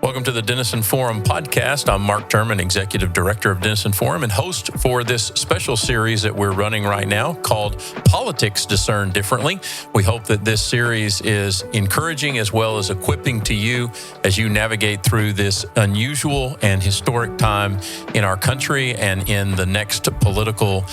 Welcome to the Denison Forum podcast. I'm Mark Turman, Executive Director of Denison Forum and host for this special series that we're running right now called Politics Discerned Differently. We hope that this series is encouraging as well as equipping to you as you navigate through this unusual and historic time in our country and in the next political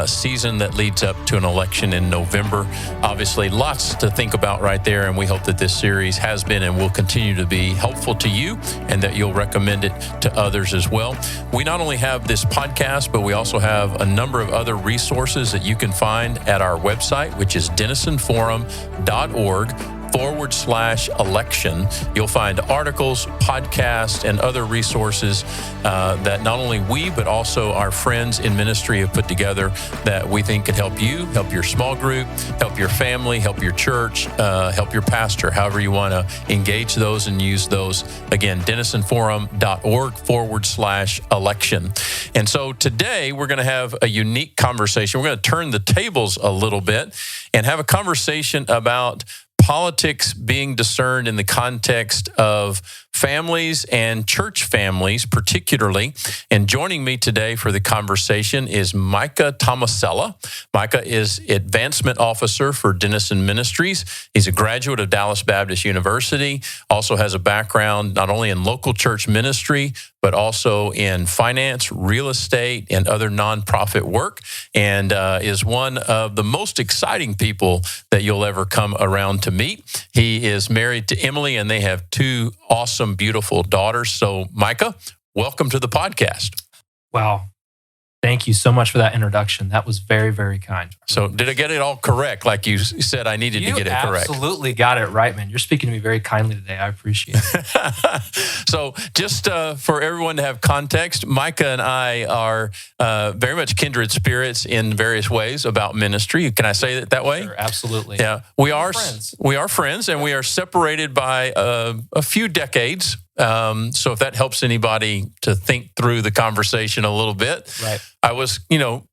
season that leads up to an election in November. Obviously, lots to think about right there, and we hope that this series has been and will continue to be helpful to you, and that you'll recommend it to others as well. We not only have this podcast, but we also have a number of other resources that you can find at our website, which is denisonforum.org/election. You'll find articles, podcasts, and other resources that not only we, but also our friends in ministry have put together that we think could help you, help your small group, help your family, help your church, help your pastor, however you want to engage those and use those. Again, denisonforum.org/election. And so today we're going to have a unique conversation. We're going to turn the tables a little bit and have a conversation about politics being discerned in the context of families and church families particularly. And joining me today for the conversation is Micah Tomasella. Micah is Advancement Officer for Denison Ministries. He's a graduate of Dallas Baptist University, also has a background not only in local church ministry, but also in finance, real estate, and other nonprofit work, and is one of the most exciting people that you'll ever come around to meet. He is married to Emily, and they have two awesome, beautiful daughters. So, Micah, welcome to the podcast. Wow. Thank you so much for that introduction. That was very, very kind. So did I get it all correct? Like you said, I needed to get it correct. You absolutely got it right, man. You're speaking to me very kindly today. I appreciate it. So just for everyone to have context, Micah and I are very much kindred spirits in various ways about ministry. Can I say it that way? Sure, absolutely. Yeah, we are friends. We are friends, and we are separated by a few decades. So if that helps anybody to think through the conversation a little bit, right.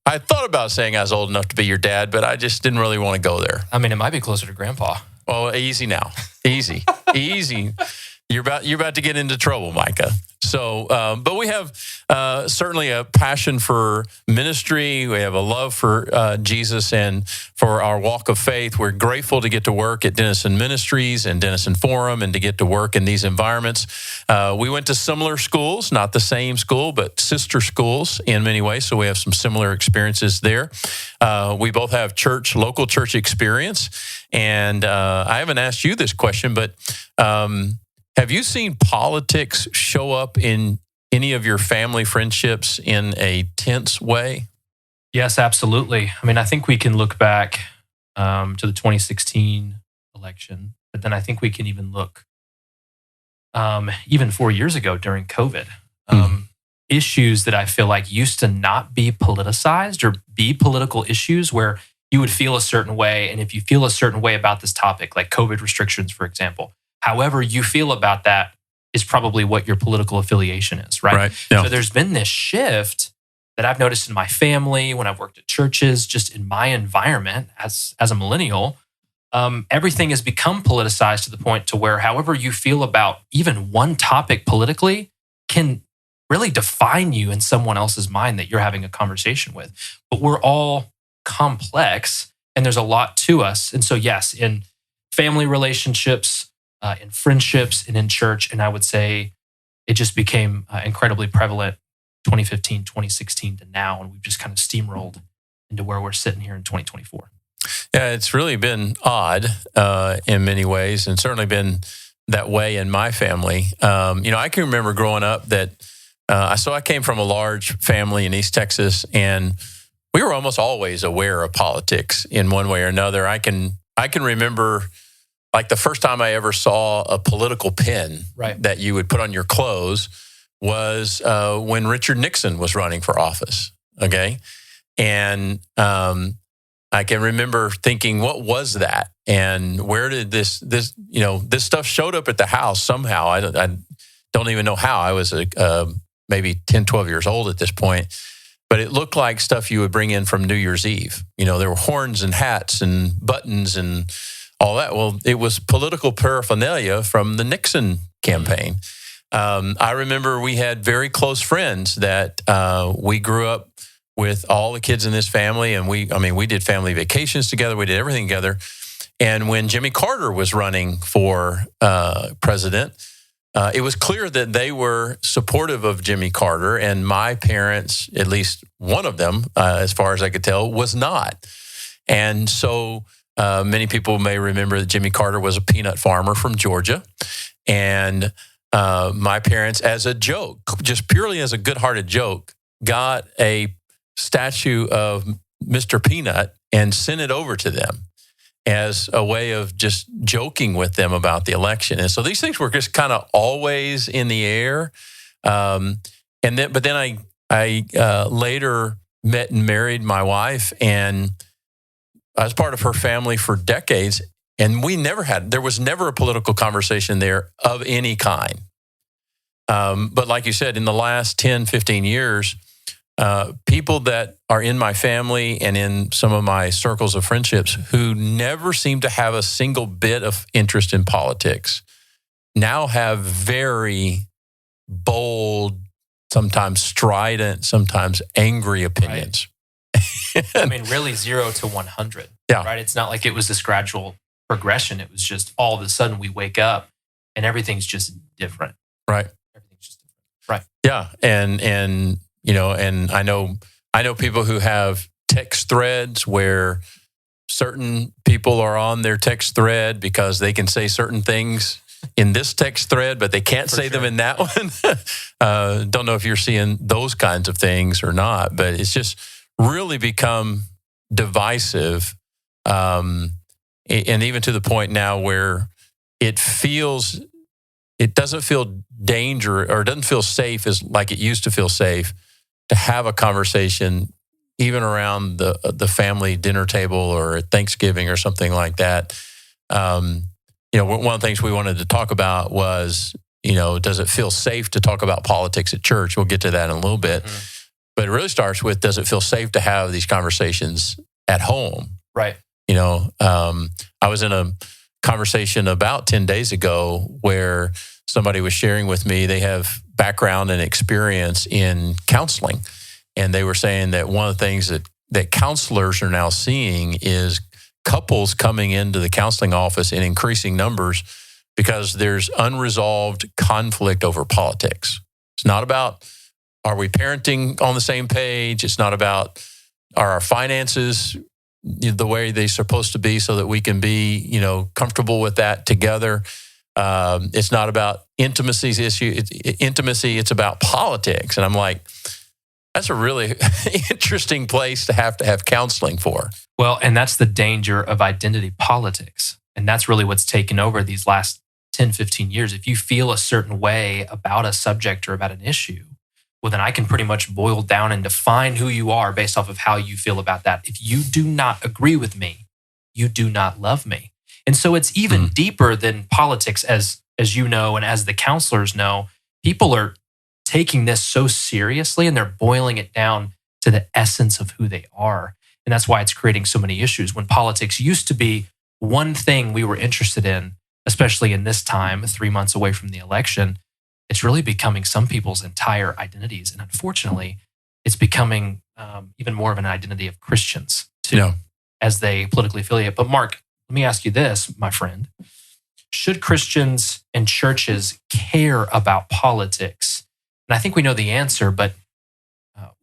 I thought about saying I was old enough to be your dad, but I just didn't really want to go there. I mean, it might be closer to grandpa. Well, easy now. Easy. You're about to get into trouble, Micah. So, but we have certainly a passion for ministry. We have a love for Jesus and for our walk of faith. We're grateful to get to work at Denison Ministries and Denison Forum and to get to work in these environments. We went to similar schools, not the same school, but sister schools in many ways. So we have some similar experiences there. We both have local church experience. And I haven't asked you this question, but have you seen politics show up in any of your family friendships in a tense way? Yes, absolutely. I mean, I think we can look back to the 2016 election, but then I think we can even look even 4 years ago during COVID. Issues that I feel like used to not be politicized or be political issues where you would feel a certain way. And if you feel a certain way about this topic, like COVID restrictions, for example, however you feel about that is probably what your political affiliation is, right? Yeah. So there's been this shift that I've noticed in my family, when I've worked at churches, just in my environment as a millennial. Everything has become politicized to the point to where however you feel about even one topic politically can really define you in someone else's mind that you're having a conversation with. But we're all complex and there's a lot to us. And so yes, in family relationships, in friendships, and in church, and I would say it just became incredibly prevalent 2015, 2016 to now, and we've just kind of steamrolled into where we're sitting here in 2024. Yeah, it's really been odd in many ways, and certainly been that way in my family. I can remember growing up that, I came from a large family in East Texas, and we were almost always aware of politics in one way or another. I can remember, like the first time I ever saw a political pin that you would put on your clothes was when Richard Nixon was running for office. Okay, and I can remember thinking, what was that, and where did this stuff showed up at the house somehow? I don't even know how. I was maybe 10, 12 years old at this point. But it looked like stuff you would bring in from New Year's Eve. There were horns and hats and buttons and all that. Well, it was political paraphernalia from the Nixon campaign. I remember we had very close friends that we grew up with, all the kids in this family, and we did family vacations together. We did everything together. And when Jimmy Carter was running for president, it was clear that they were supportive of Jimmy Carter, and my parents, at least one of them, as far as I could tell, was not. And so many people may remember that Jimmy Carter was a peanut farmer from Georgia. And my parents, as a joke, just purely as a good-hearted joke, got a statue of Mr. Peanut and sent it over to them as a way of just joking with them about the election. And so these things were just kind of always in the air. But then I later met and married my wife, and I was part of her family for decades. And there was never a political conversation there of any kind. But like you said, in the last 10, 15 years, people that are in my family and in some of my circles of friendships who never seem to have a single bit of interest in politics now have very bold, sometimes strident, sometimes angry opinions. Right. Really 0 to 100. Yeah. Right. It's not like it was this gradual progression. It was just all of a sudden we wake up and everything's just different. Right. Everything's just different. Right. Yeah. And I know people who have text threads where certain people are on their text thread because they can say certain things in this text thread, but they can't say them in that one. Don't know if you're seeing those kinds of things or not, but it's just really become divisive. And even to the point now where it doesn't feel danger, or it doesn't feel safe as like it used to feel safe to have a conversation even around the family dinner table or at Thanksgiving or something like that. One of the things we wanted to talk about was, does it feel safe to talk about politics at church? We'll get to that in a little bit. Mm-hmm. But it really starts with, does it feel safe to have these conversations at home? Right. I was in a conversation about 10 days ago where somebody was sharing with me, they have background and experience in counseling. And they were saying that one of the things that counselors are now seeing is couples coming into the counseling office in increasing numbers because there's unresolved conflict over politics. It's not about, are we parenting on the same page? It's not about, are our finances the way they're supposed to be so that we can be, comfortable with that together. It's not about intimacy, it's about politics. And I'm like, that's a really interesting place to have counseling for. Well, and that's the danger of identity politics. And that's really what's taken over these last 10, 15 years. If you feel a certain way about a subject or about an issue, well, then I can pretty much boil down and define who you are based off of how you feel about that. If you do not agree with me, you do not love me. And so it's even deeper than politics, as you know, and as the counselors know. People are taking this so seriously and they're boiling it down to the essence of who they are. And that's why it's creating so many issues. When politics used to be one thing we were interested in, especially in this time, 3 months away from the election, it's really becoming some people's entire identities. And unfortunately, it's becoming even more of an identity of Christians too, as they politically affiliate. But Mark, let me ask you this, my friend. Should Christians and churches care about politics? And I think we know the answer, but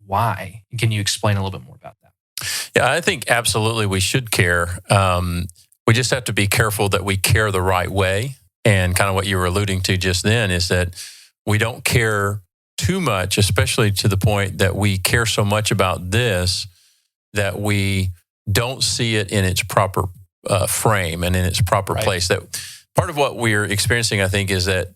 why? Can you explain a little bit more about that? Yeah, I think absolutely we should care. We just have to be careful that we care the right way. And kind of what you were alluding to just then is that we don't care too much, especially to the point that we care so much about this that we don't see it in its proper frame and in its proper place. That part of what we're experiencing, I think, is that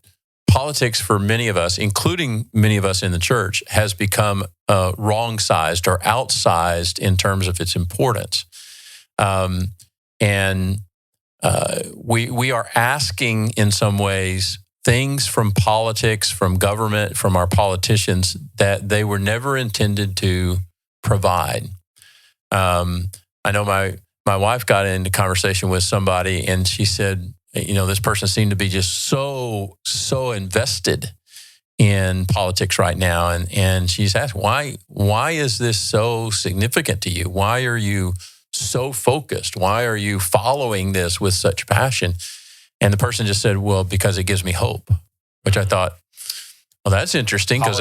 politics for many of us, including many of us in the church, has become wrong-sized or outsized in terms of its importance. We are asking, in some ways, things from politics, from government, from our politicians that they were never intended to provide. I know my wife got into conversation with somebody, and she said, this person seemed to be just so invested in politics right now, and she's asked, why is this so significant to you? Why are you so focused? Why are you following this with such passion? And the person just said, well, because it gives me hope, which I thought, well, that's interesting because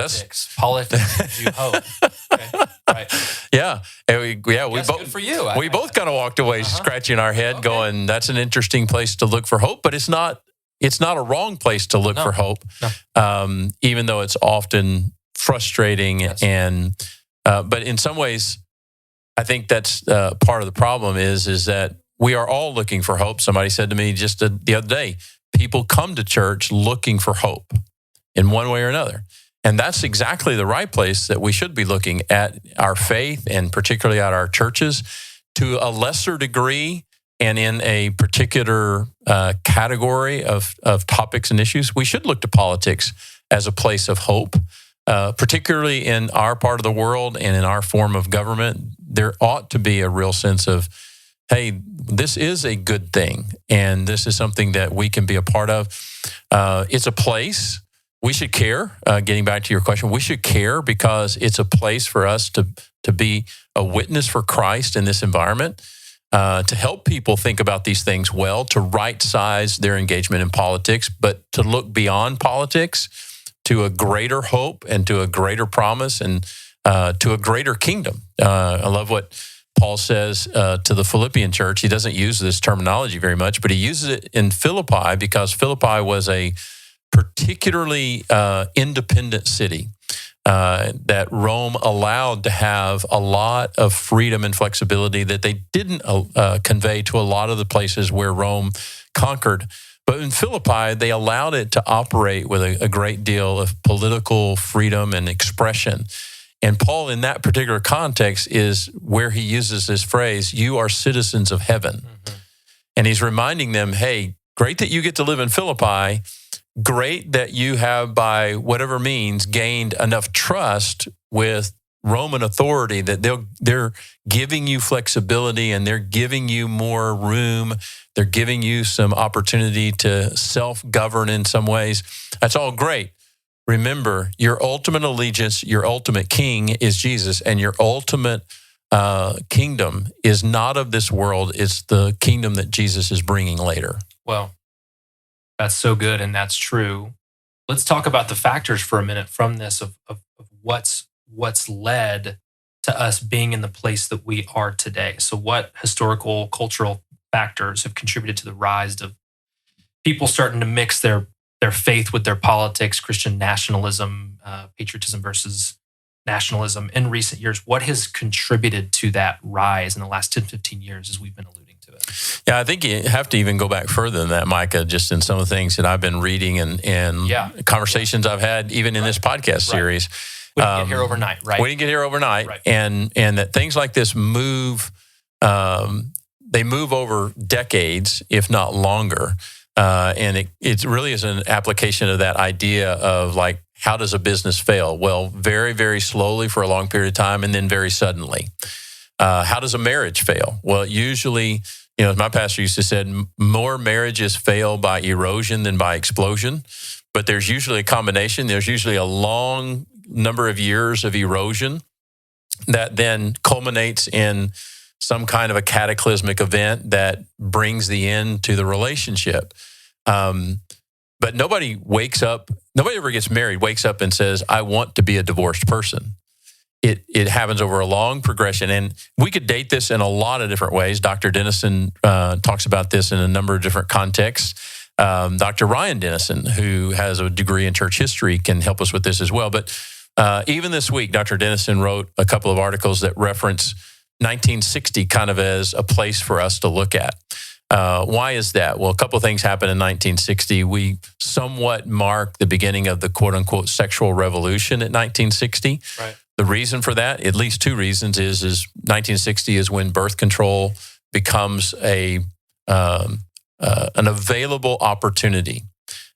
politics gives you hope. Okay. Right. Yeah. We That's both good for you. We both kind of walked away scratching our head going, that's an interesting place to look for hope, but it's not a wrong place to look for hope. No. Even though it's often frustrating. Yes. But in some ways, I think that's part of the problem is that we are all looking for hope. Somebody said to me just the other day, people come to church looking for hope in one way or another. And that's exactly the right place that we should be looking at our faith and particularly at our churches. To a lesser degree and in a particular category of topics and issues, we should look to politics as a place of hope, particularly in our part of the world and in our form of government. There ought to be a real sense of, hey, this is a good thing, and this is something that we can be a part of. It's a place. We should care. Getting back to your question, we should care because it's a place for us to be a witness for Christ in this environment, to help people think about these things well, to right-size their engagement in politics, but to look beyond politics to a greater hope and to a greater promise and to a greater kingdom. I love what Paul says to the Philippian church. He doesn't use this terminology very much, but he uses it in Philippi because Philippi was a particularly independent city that Rome allowed to have a lot of freedom and flexibility that they didn't convey to a lot of the places where Rome conquered. But in Philippi, they allowed it to operate with a great deal of political freedom and expression. And Paul, in that particular context, is where he uses this phrase, you are citizens of heaven. Mm-hmm. And he's reminding them, hey, great that you get to live in Philippi. Great that you have, by whatever means, gained enough trust with Roman authority that they're giving you flexibility and they're giving you more room. They're giving you some opportunity to self-govern in some ways. That's all great. Remember, your ultimate allegiance, your ultimate king is Jesus, and your ultimate kingdom is not of this world. It's the kingdom that Jesus is bringing later. Well, that's so good, and that's true. Let's talk about the factors for a minute from this of what's led to us being in the place that we are today. So what historical, cultural factors have contributed to the rise of people starting to mix their faith with their politics, Christian nationalism, patriotism versus nationalism in recent years? What has contributed to that rise in the last 10, 15 years as we've been alluding to it? Yeah, I think you have to even go back further than that, Micah, just in some of the things that I've been reading and conversations I've had even in this podcast series. We didn't get here overnight, right? We didn't get here overnight. Right. And that things like this move, they move over decades, if not longer. And it really is an application of that idea of like, how does a business fail? Well, very, very slowly for a long period of time and then very suddenly. How does a marriage fail? Well, usually, as my pastor used to say, more marriages fail by erosion than by explosion. But there's usually a combination. There's usually a long number of years of erosion that then culminates in some kind of a cataclysmic event that brings the end to the relationship. But nobody ever gets married, wakes up and says, I want to be a divorced person. It happens over a long progression. And we could date this in a lot of different ways. Dr. Dennison talks about this in a number of different contexts. Dr. Ryan Dennison, who has a degree in church history, can help us with this as well. But even this week, Dr. Dennison wrote a couple of articles that reference 1960 kind of as a place for us to look at. Why is that? Well, a couple of things happened in 1960. We somewhat mark the beginning of the quote-unquote sexual revolution at 1960. Right. The reason for that, at least two reasons, is 1960 is when birth control becomes an available opportunity.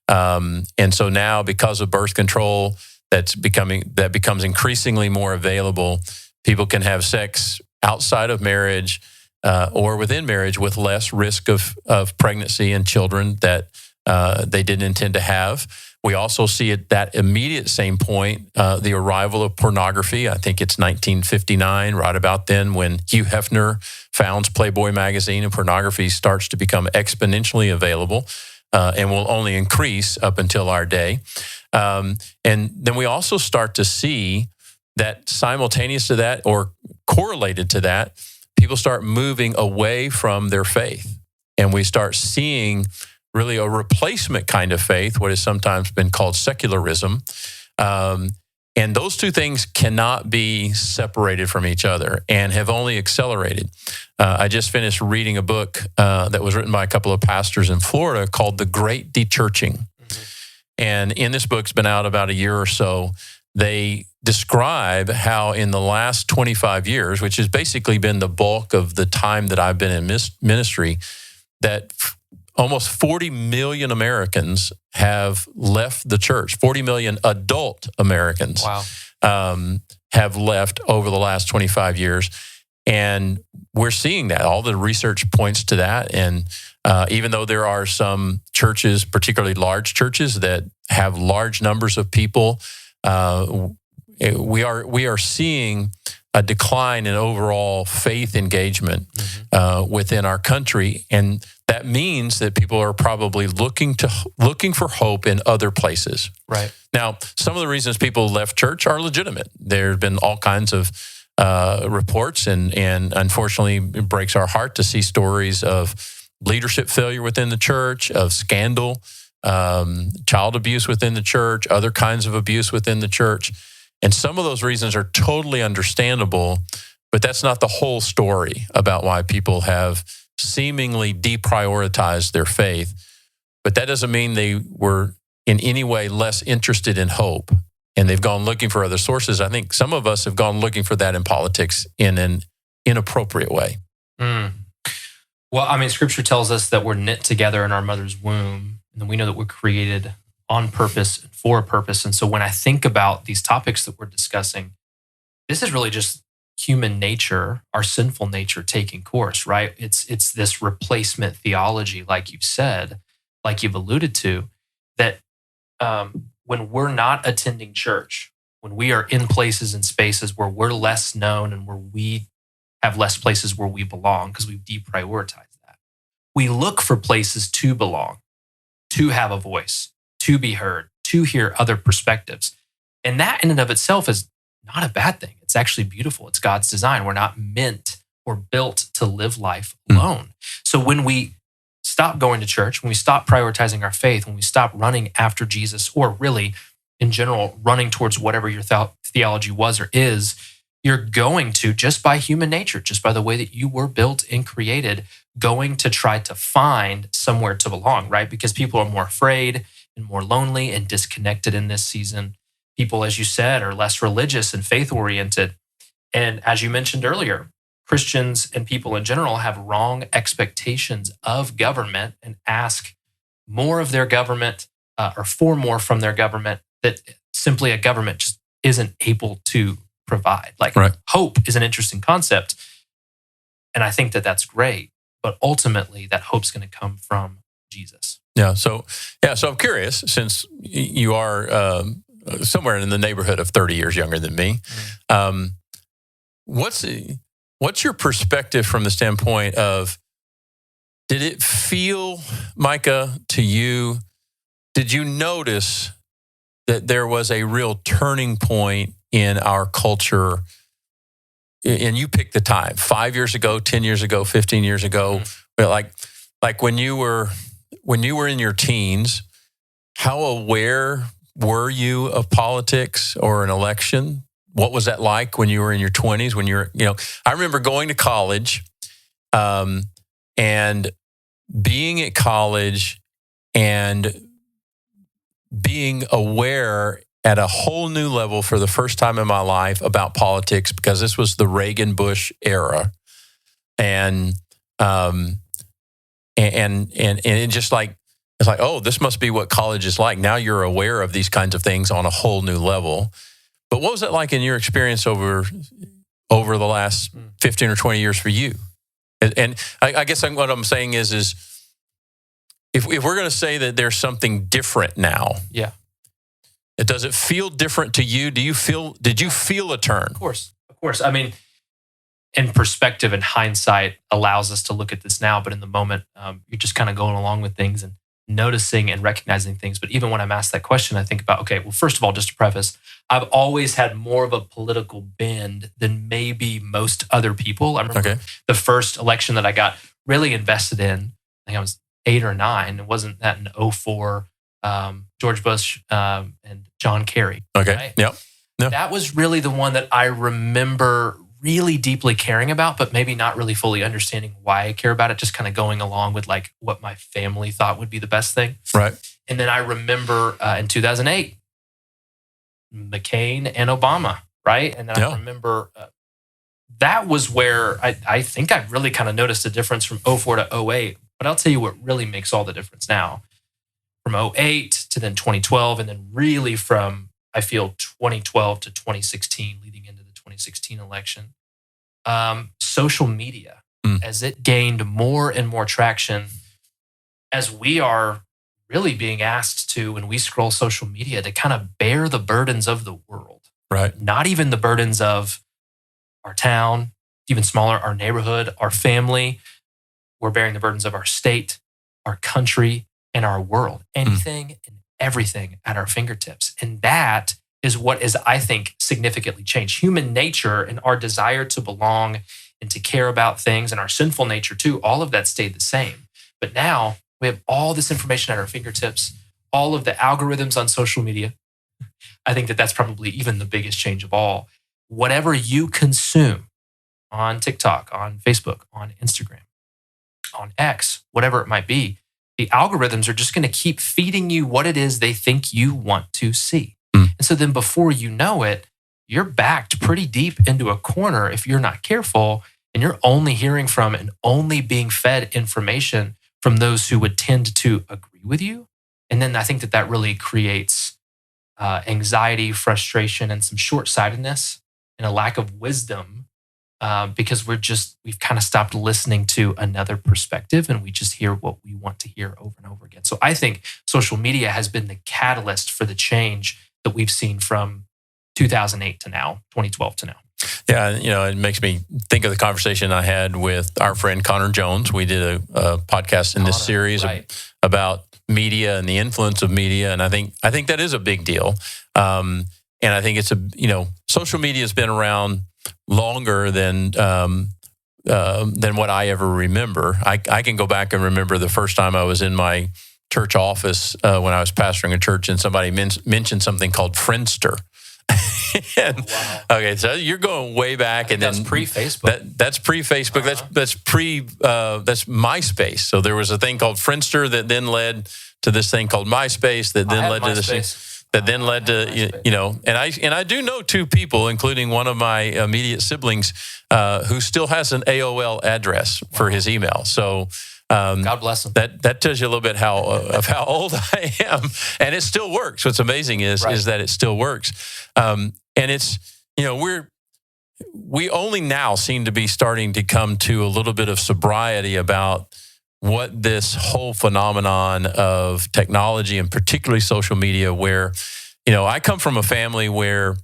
And so now, because of birth control, that becomes increasingly more available. People can have sex outside of marriage or within marriage with less risk of pregnancy and children that they didn't intend to have. We also see at that immediate same point, the arrival of pornography. I think it's 1959, right about then, when Hugh Hefner founds Playboy magazine, and pornography starts to become exponentially available and will only increase up until our day. And then we also start to see that simultaneous to that, or correlated to that, people start moving away from their faith. And we start seeing really a replacement kind of faith, what has sometimes been called secularism. And those two things cannot be separated from each other and have only accelerated. I just finished reading a book that was written by a couple of pastors in Florida called The Great Dechurching. Mm-hmm. And in this book, it's been out about a year or so, they describe how in the last 25 years, which has basically been the bulk of the time that I've been in ministry, that almost 40 million Americans have left the church. 40 million adult Americans have left over the last 25 years. And we're seeing that. All the research points to that. And even though there are some churches, particularly large churches, that have large numbers of people, we are seeing a decline in overall faith engagement within our country, and that means that people are probably looking for hope in other places. Right. Now, some of the reasons people left church are legitimate. There have been all kinds of reports, and unfortunately, it breaks our heart to see stories of leadership failure within the church, of scandal, child abuse within the church, other kinds of abuse within the church. And some of those reasons are totally understandable, but that's not the whole story about why people have seemingly deprioritized their faith. But that doesn't mean they were in any way less interested in hope, and they've gone looking for other sources. I think some of us have gone looking for that in politics in an inappropriate way. Mm. Well, I mean, Scripture tells us that we're knit together in our mother's womb, and then we know that we're created on purpose and for a purpose. And so when I think about these topics that we're discussing, this is really just human nature, our sinful nature taking course, right? It's this replacement theology, like you said, like you've alluded to, that when we're not attending church, when we are in places and spaces where we're less known and where we have less places where we belong because we've deprioritized that, we look for places to belong, to have a voice, to be heard, to hear other perspectives. And that in and of itself is not a bad thing. It's actually beautiful. It's God's design. We're not meant or built to live life alone. So when we stop going to church, when we stop prioritizing our faith, when we stop running after Jesus, or really in general, running towards whatever your theology was or is, you're going to, just by human nature, just by the way that you were built and created, going to try to find somewhere to belong, right? Because people are more afraid and more lonely and disconnected in this season. People, as you said, are less religious and faith-oriented. And as you mentioned earlier, Christians and people in general have wrong expectations of government and ask more of their government or for more from their government that simply a government just isn't able to provide. Like, right. Hope is an interesting concept, and I think that that's great. But ultimately, that hope's going to come from Jesus. Yeah. So I'm curious, since you are somewhere in the neighborhood of 30 years younger than me, what's your perspective from the standpoint of, did it feel, Micah, to you, did you notice that there was a real turning point in our culture? And you picked the time, 5 years ago, 10 years ago, 15 years ago, but like when you were in your teens, how aware were you of politics or an election? What was that like when you were in your 20s? When I remember going to college, and being at college and being aware at a whole new level for the first time in my life about politics, because this was the Reagan-Bush era. And it just like, it's like, oh, this must be what college is like. Now you're aware of these kinds of things on a whole new level. But what was it like in your experience over the last 15 or 20 years for you? And I guess what I'm saying is if we're going to say that there's something different now, Does it feel different to you? Did you feel a turn? Of course. I mean, in perspective and hindsight allows us to look at this now, but in the moment, you're just kind of going along with things and noticing and recognizing things. But even when I'm asked that question, I think about, okay, well, first of all, just to preface, I've always had more of a political bend than maybe most other people. I remember the first election that I got really invested in, I think I was 8 or 9. It wasn't that in 2004, George Bush and John Kerry. Okay, right? Yep. That was really the one that I remember really deeply caring about, but maybe not really fully understanding why I care about it, just kind of going along with like what my family thought would be the best thing. Right. And then I remember in 2008, McCain and Obama, right? And then I remember that was where I think I really kind of noticed a difference from 2004 to 2008. But I'll tell you what really makes all the difference now. From 2008 to then 2012, and then really from, I feel, 2012 to 2016, leading into the 2016 election. Social media, as it gained more and more traction, as we are really being asked to, when we scroll social media, to kind of bear the burdens of the world. Right. Not even the burdens of our town, even smaller, our neighborhood, our family. We're bearing the burdens of our state, our country, and our world. Anything and everything at our fingertips. And that is what is, I think, significantly changed. Human nature and our desire to belong and to care about things, and our sinful nature too, all of that stayed the same. But now we have all this information at our fingertips, all of the algorithms on social media. I think that that's probably even the biggest change of all. Whatever you consume on TikTok, on Facebook, on Instagram, on X, whatever it might be, the algorithms are just going to keep feeding you what it is they think you want to see. And so then before you know it, you're backed pretty deep into a corner if you're not careful, and you're only hearing from and only being fed information from those who would tend to agree with you. And then I think that really creates anxiety, frustration, and some short-sightedness and a lack of wisdom because we've kind of stopped listening to another perspective, and we just hear what we want to hear over and over again. So I think social media has been the catalyst for the change that we've seen from 2008 to now, 2012 to now. Yeah, it makes me think of the conversation I had with our friend Connor Jones. We did a podcast in this series about media and the influence of media, and I think that is a big deal. And I think it's social media has been around longer than what I ever remember. I can go back and remember the first time I was in my church office when I was pastoring a church, and somebody mentioned something called Friendster. Okay, so you're going way back, and that's then pre-Facebook. That's pre-Facebook. That's MySpace. So there was a thing called Friendster that then led to this thing called MySpace that then led to this thing that then led to and I do know 2 people, including one of my immediate siblings, who still has an AOL address for his email. So. God bless him. That tells you a little bit of how old I am, and it still works. What's amazing is that it still works, and it's we only now seem to be starting to come to a little bit of sobriety about what this whole phenomenon of technology and particularly social media. Where I come from a family where.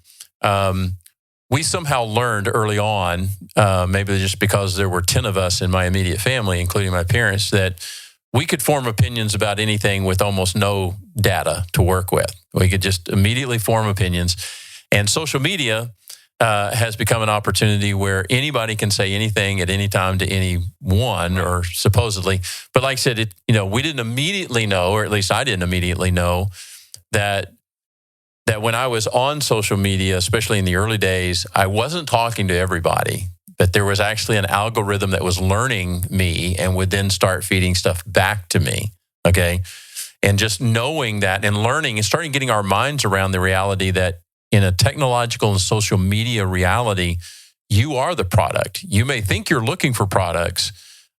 We somehow learned early on, maybe just because there were 10 of us in my immediate family, including my parents, that we could form opinions about anything with almost no data to work with. We could just immediately form opinions. And social media has become an opportunity where anybody can say anything at any time to anyone, or supposedly. But like I said, we didn't immediately know, or at least I didn't immediately know, that when I was on social media, especially in the early days, I wasn't talking to everybody, but there was actually an algorithm that was learning me and would then start feeding stuff back to me, okay? And just knowing that and learning and starting getting our minds around the reality that in a technological and social media reality, you are the product. You may think you're looking for products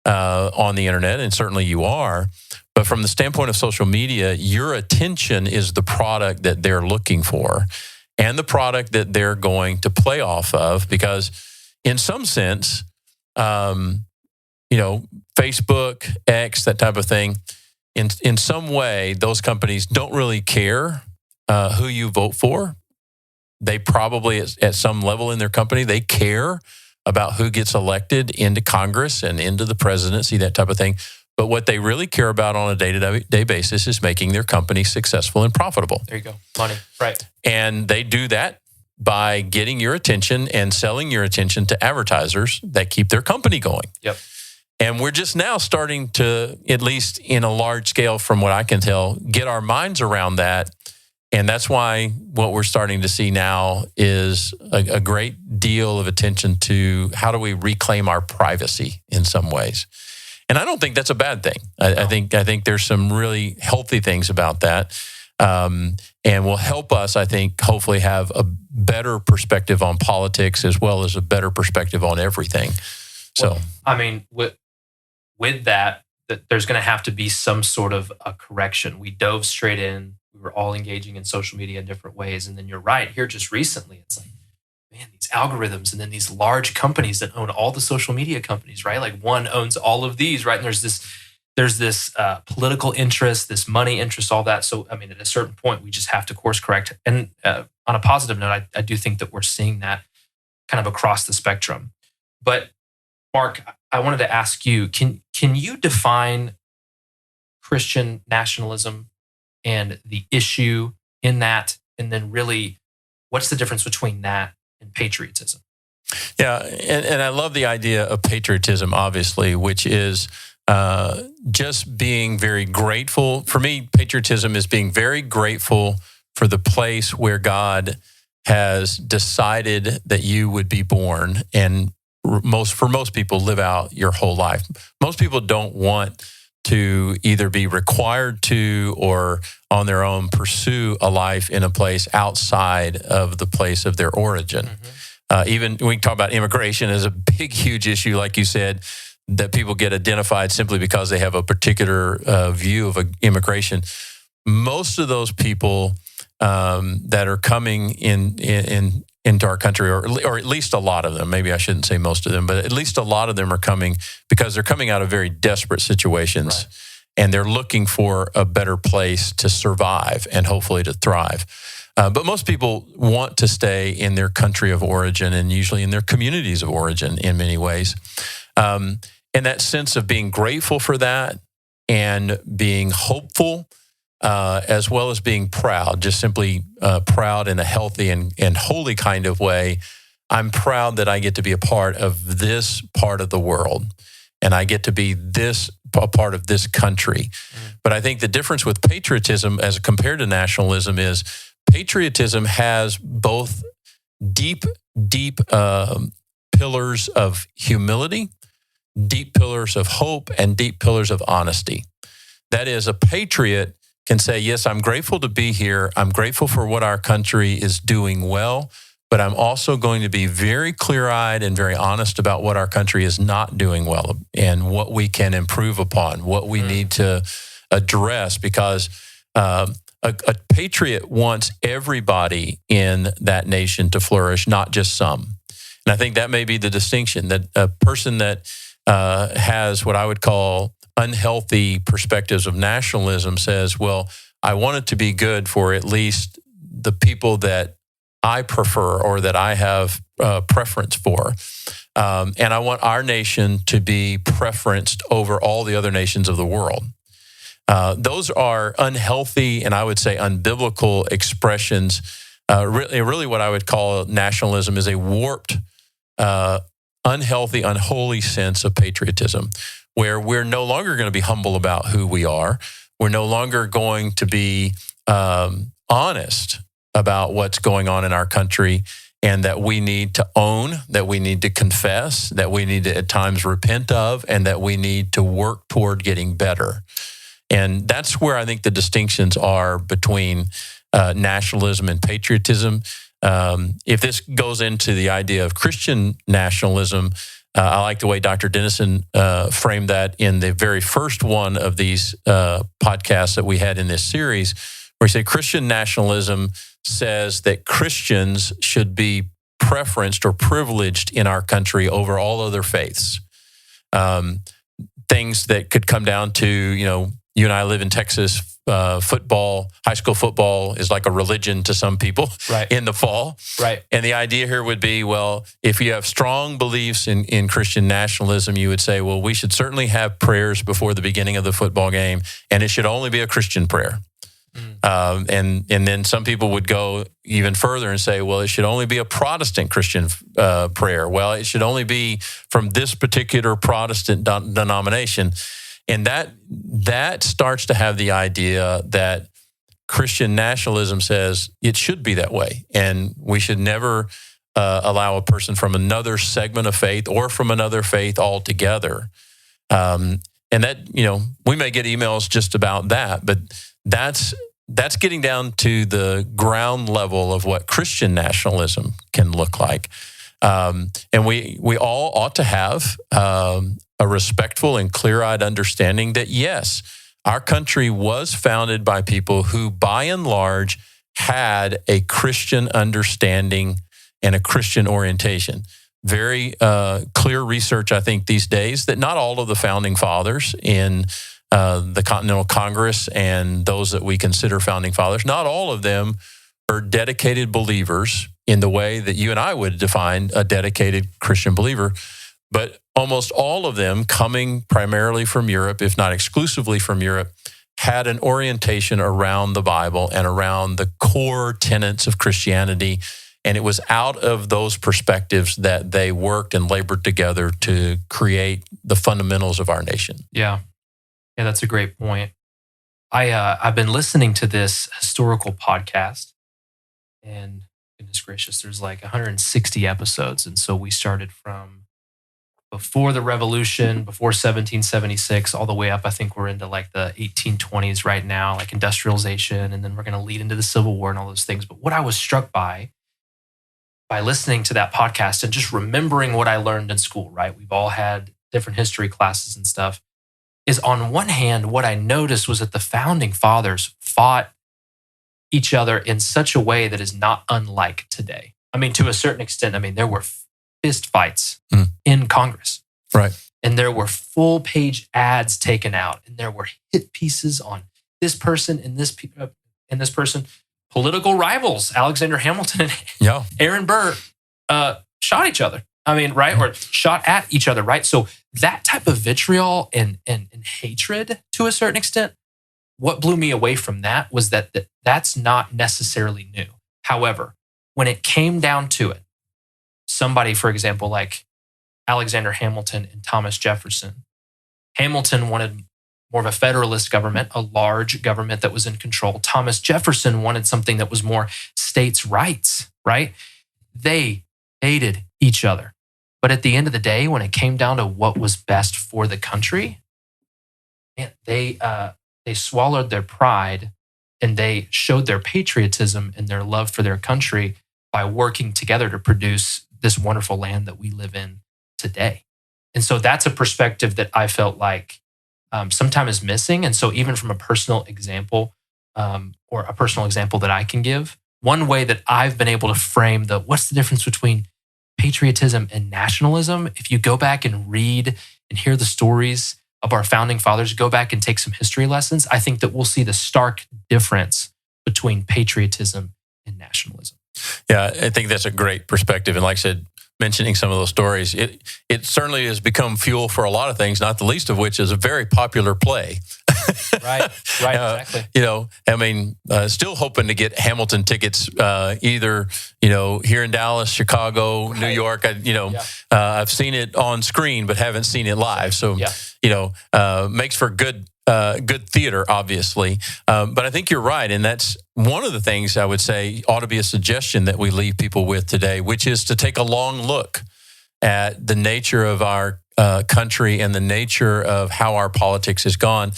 on the internet, and certainly you are, but from the standpoint of social media, your attention is the product that they're looking for and the product that they're going to play off of. Because in some sense, Facebook, X, that type of thing, in some way, those companies don't really care who you vote for. They probably, at some level in their company, they care about who gets elected into Congress and into the presidency, that type of thing. But what they really care about on a day-to-day basis is making their company successful and profitable. There you go. Money. Right. And they do that by getting your attention and selling your attention to advertisers that keep their company going. Yep. And we're just now starting to, at least in a large scale from what I can tell, get our minds around that. And that's why what we're starting to see now is a great deal of attention to how do we reclaim our privacy in some ways. And I don't think that's a bad thing. I think there's some really healthy things about that, and will help us, I think, hopefully have a better perspective on politics as well as a better perspective on everything. So, well, I mean, with that there's going to have to be some sort of a correction. We dove straight in. We were all engaging in social media in different ways. And then you're right, here just recently, it's like, man, these algorithms and then these large companies that own all the social media companies, right? Like one owns all of these, right? And there's this political interest, this money interest, all that. So, I mean, at a certain point, we just have to course correct. And on a positive note, I do think that we're seeing that kind of across the spectrum. But Mark, I wanted to ask you, can you define Christian nationalism and the issue in that? And then really, what's the difference between that and patriotism? Yeah, and I love the idea of patriotism, obviously, which is just being very grateful. For me, patriotism is being very grateful for the place where God has decided that you would be born, and for most people, live out your whole life. Most people don't want to either be required to or on their own pursue a life in a place outside of the place of their origin. Mm-hmm. Even we can talk about immigration as a big, huge issue, like you said, that people get identified simply because they have a particular view of immigration. Most of those people that are coming into our country, or at least a lot of them, maybe I shouldn't say most of them, but at least a lot of them are coming because they're coming out of very desperate situations, right, and they're looking for a better place to survive and hopefully to thrive. But most people want to stay in their country of origin and usually in their communities of origin in many ways. And that sense of being grateful for that and being hopeful, as well as being proud, just simply proud in a healthy and holy kind of way. I'm proud that I get to be a part of this part of the world, and I get to be a part of this country. But I think the difference with patriotism as compared to nationalism is patriotism has both deep pillars of humility, deep pillars of hope, and deep pillars of honesty. That is, a patriot can say, yes, I'm grateful to be here. I'm grateful for what our country is doing well, but I'm also going to be very clear-eyed and very honest about what our country is not doing well and what we can improve upon, what we need to address, because a patriot wants everybody in that nation to flourish, not just some. And I think that may be the distinction, that a person that has what I would call unhealthy perspectives of nationalism says, well, I want it to be good for at least the people that I prefer or that I have preference for. And I want our nation to be preferenced over all the other nations of the world. Those are unhealthy and I would say unbiblical expressions. Really what I would call nationalism is a warped, unhealthy, unholy sense of patriotism, where we're no longer going to be humble about who we are. We're no longer going to be honest about what's going on in our country, and that we need to own, that we need to confess, that we need to at times repent of, and that we need to work toward getting better. And that's where I think the distinctions are between nationalism and patriotism. If this goes into the idea of Christian nationalism, I like the way Dr. Dennison framed that in the very first one of these podcasts that we had in this series, where he said Christian nationalism says that Christians should be preferenced or privileged in our country over all other faiths. Things that could come down to, you and I live in Texas, football, high school football is like a religion to some people in the fall. Right. And the idea here would be, well, if you have strong beliefs in Christian nationalism, you would say, well, we should certainly have prayers before the beginning of the football game, and it should only be a Christian prayer. And then some people would go even further and say, well, it should only be a Protestant Christian prayer. Well, it should only be from this particular Protestant denomination. And that starts to have the idea that Christian nationalism says it should be that way. And we should never allow a person from another segment of faith or from another faith altogether. And that, we may get emails just about that, but that's getting down to the ground level of what Christian nationalism can look like. And we all ought to have a respectful and clear-eyed understanding that, yes, our country was founded by people who, by and large, had a Christian understanding and a Christian orientation. Very clear research, I think, these days that not all of the founding fathers in the Continental Congress and those that we consider founding fathers, not all of them are dedicated believers in the way that you and I would define a dedicated Christian believer, but almost all of them, coming primarily from Europe, if not exclusively from Europe, had an orientation around the Bible and around the core tenets of Christianity. And it was out of those perspectives that they worked and labored together to create the fundamentals of our nation. Yeah, that's a great point. I've been listening to this historical podcast, and goodness gracious, there's like 160 episodes. And so we started from before the Revolution, before 1776, all the way up. I think we're into like the 1820s right now, like industrialization, and then we're going to lead into the Civil War and all those things. But what I was struck by listening to that podcast and just remembering what I learned in school, right? We've all had different history classes and stuff, is on one hand, what I noticed was that the founding fathers fought each other in such a way that is not unlike today. I mean, to a certain extent, there were fist fights in Congress. Right. And there were full page ads taken out, and there were hit pieces on this person and this person. Political rivals, Alexander Hamilton and Aaron Burr, shot each other. Right? Or shot at each other, right? So that type of vitriol and hatred, to a certain extent, what blew me away from that was that's not necessarily new. However, when it came down to it, somebody, for example, like Alexander Hamilton and Thomas Jefferson, Hamilton wanted more of a federalist government, a large government that was in control. Thomas Jefferson wanted something that was more states' rights, right? They hated each other. But at the end of the day, when it came down to what was best for the country, they swallowed their pride and they showed their patriotism and their love for their country by working together to produce this wonderful land that we live in today. And so that's a perspective that I felt like sometimes is missing. And so even from a personal example or a personal example that I can give, one way that I've been able to frame what's the difference between patriotism and nationalism, if you go back and read and hear the stories of our founding fathers, go back and take some history lessons, I think that we'll see the stark difference between patriotism and nationalism. Yeah, I think that's a great perspective. And like I said, mentioning some of those stories, it certainly has become fuel for a lot of things, not the least of which is a very popular play. Right, exactly. Still hoping to get Hamilton tickets either, here in Dallas, Chicago, New York. I've seen it on screen, but haven't seen it live. So, makes for good theater, obviously. But I think you're right. And that's one of the things I would say ought to be a suggestion that we leave people with today, which is to take a long look at the nature of our country and the nature of how our politics has gone.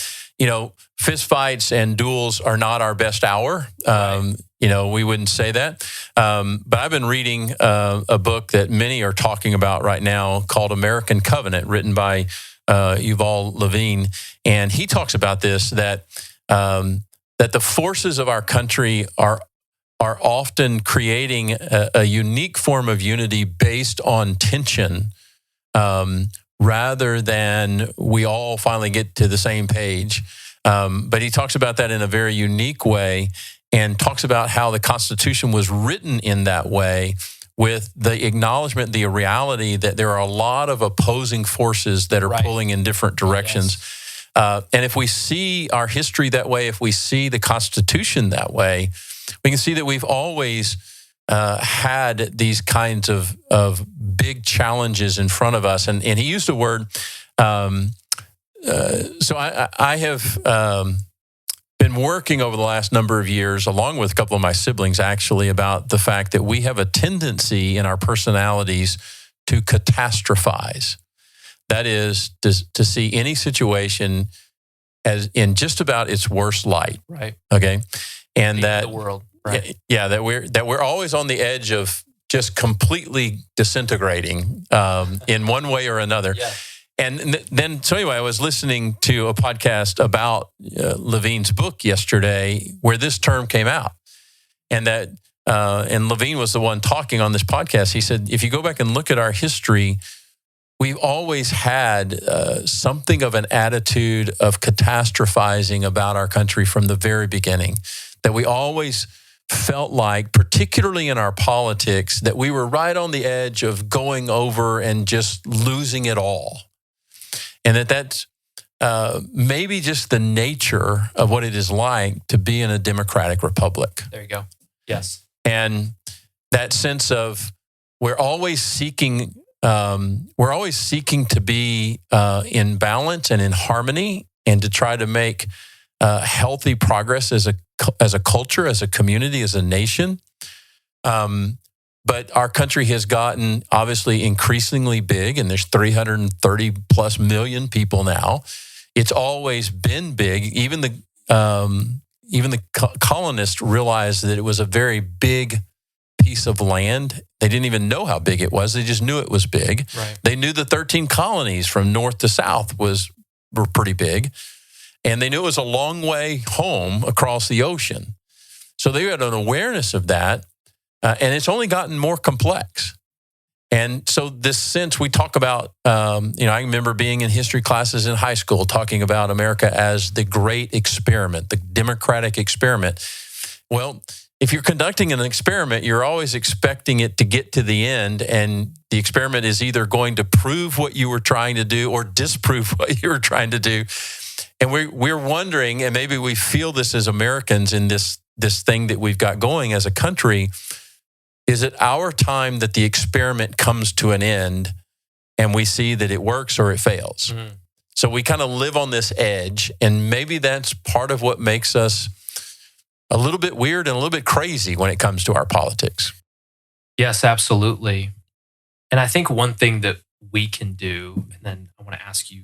Fistfights and duels are not our best hour. We wouldn't say that. But I've been reading a book that many are talking about right now called American Covenant, written by Yuval Levine. And he talks about this, that the forces of our country are often creating a unique form of unity based on tension, rather than we all finally get to the same page. But he talks about that in a very unique way and talks about how the Constitution was written in that way with the acknowledgement, the reality that there are a lot of opposing forces that are pulling in different directions. Yes. And if we see our history that way, if we see the Constitution that way, we can see that we've always had these kinds of big challenges in front of us. And he used a word. So I have been working over the last number of years, along with a couple of my siblings, actually, about the fact that we have a tendency in our personalities to catastrophize. That is, to see any situation as in just about its worst light. Right. Okay. And that the world. Right. Yeah, that we're always on the edge of just completely disintegrating in one way or another. Yeah. And then, so anyway, I was listening to a podcast about Levine's book yesterday where this term came out. And and Levine was the one talking on this podcast. He said, if you go back and look at our history, we've always had something of an attitude of catastrophizing about our country from the very beginning. That we always felt like, particularly in our politics, that we were right on the edge of going over and just losing it all. And that's maybe just the nature of what it is like to be in a democratic republic. There you go. Yes. And that sense of we're always seeking to be in balance and in harmony, and to try to make healthy progress as a culture, as a community, as a nation. But our country has gotten obviously increasingly big, and there's 330 plus million people now. It's always been big. Even the colonists realized that it was a very big piece of land. They didn't even know how big it was. They just knew it was big. Right. They knew the 13 colonies from north to south were pretty big. And they knew it was a long way home across the ocean. So they had an awareness of that. And it's only gotten more complex. And so this sense we talk about, I remember being in history classes in high school talking about America as the great experiment, the democratic experiment. Well, if you're conducting an experiment, you're always expecting it to get to the end, and the experiment is either going to prove what you were trying to do or disprove what you were trying to do. And we're wondering, and maybe we feel this as Americans in this thing that we've got going as a country, is it our time that the experiment comes to an end and we see that it works or it fails? Mm-hmm. So we kind of live on this edge, and maybe that's part of what makes us a little bit weird and a little bit crazy when it comes to our politics. Yes, absolutely. And I think one thing that we can do, and then I want to ask you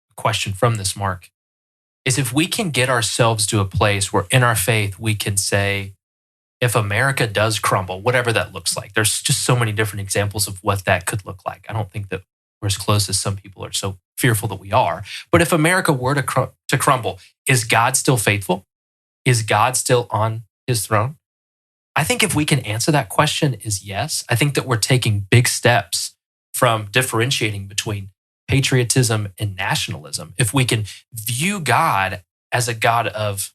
a question from this, Mark, is if we can get ourselves to a place where in our faith we can say, if America does crumble, whatever that looks like, there's just so many different examples of what that could look like. I don't think that we're as close as some people are so fearful that we are. But if America were to crumble, is God still faithful? Is God still on his throne? I think if we can answer that question is yes. I think that we're taking big steps from differentiating between patriotism and nationalism. If we can view God as a God of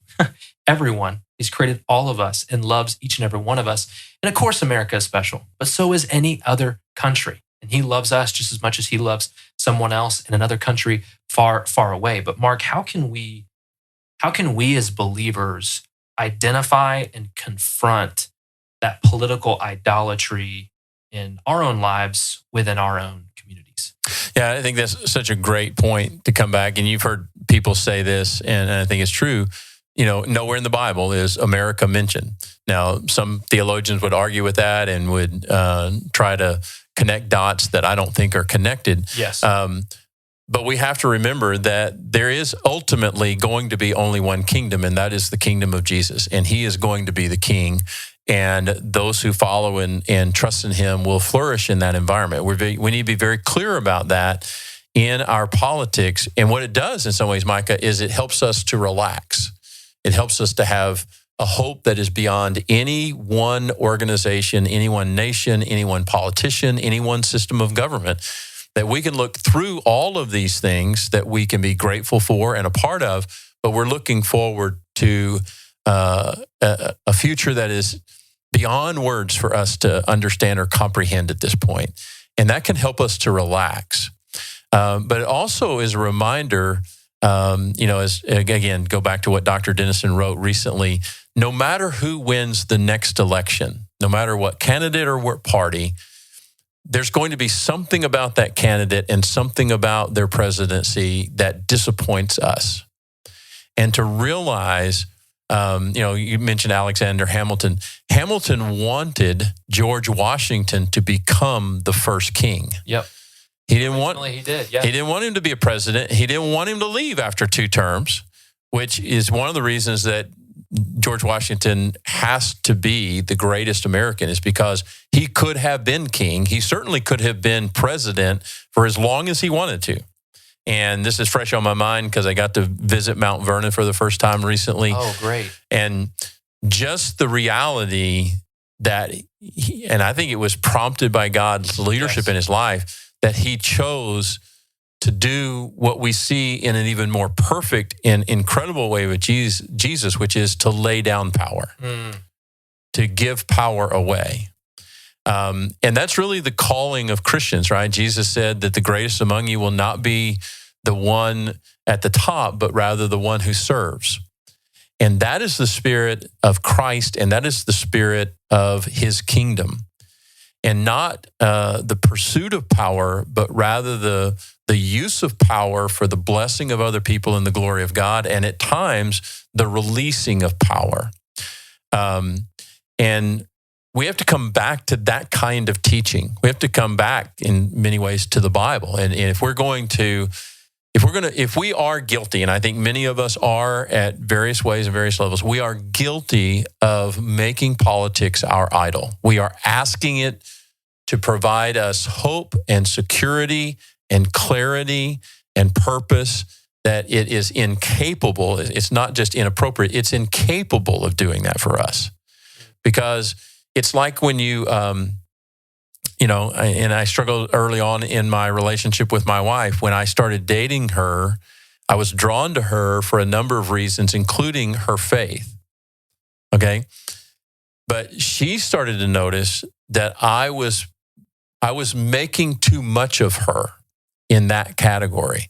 everyone, he's created all of us and loves each and every one of us. And of course, America is special, but so is any other country. And he loves us just as much as he loves someone else in another country far, far away. But Mark, how can we as believers identify and confront that political idolatry in our own lives within our own communities? Yeah, I think that's such a great point to come back. And you've heard people say this, and I think it's true. Nowhere in the Bible is America mentioned. Now, some theologians would argue with that and would try to connect dots that I don't think are connected. Yes. But we have to remember that there is ultimately going to be only one kingdom, and that is the kingdom of Jesus. And he is going to be the king. And those who follow and trust in him will flourish in that environment. We need to be very clear about that in our politics. And what it does in some ways, Micah, is it helps us to relax. It helps us to have a hope that is beyond any one organization, any one nation, any one politician, any one system of government, that we can look through all of these things that we can be grateful for and a part of, but we're looking forward to a future that is beyond words for us to understand or comprehend at this point. And that can help us to relax. But it also is a reminder, as again, go back to what Dr. Dennison wrote recently, no matter who wins the next election, no matter what candidate or what party, there's going to be something about that candidate and something about their presidency that disappoints us. And to realize, you mentioned Alexander Hamilton. Hamilton wanted George Washington to become the first king. Yep. He didn't want him to be a president. He didn't want him to leave after 2 terms, which is one of the reasons that George Washington has to be the greatest American, is because he could have been king. He certainly could have been president for as long as he wanted to. And this is fresh on my mind because I got to visit Mount Vernon for the first time recently. Oh, great. And just the reality that and I think it was prompted by God's leadership in his life, that he chose to do what we see in an even more perfect and incredible way with Jesus, which is to lay down power, to give power away. And that's really the calling of Christians, right? Jesus said that the greatest among you will not be the one at the top, but rather the one who serves. And that is the spirit of Christ, and that is the spirit of his kingdom. And not the pursuit of power, but rather the use of power for the blessing of other people and the glory of God, and at times the releasing of power. And we have to come back to that kind of teaching. We have to come back in many ways to the Bible. And if we are guilty, and I think many of us are at various ways and various levels, we are guilty of making politics our idol. We are asking it to provide us hope and security and clarity and purpose that it is incapable. It's not just inappropriate, it's incapable of doing that for us. Because it's like when you, and I struggled early on in my relationship with my wife. When I started dating her, I was drawn to her for a number of reasons, including her faith. Okay? But she started to notice that I was making too much of her in that category.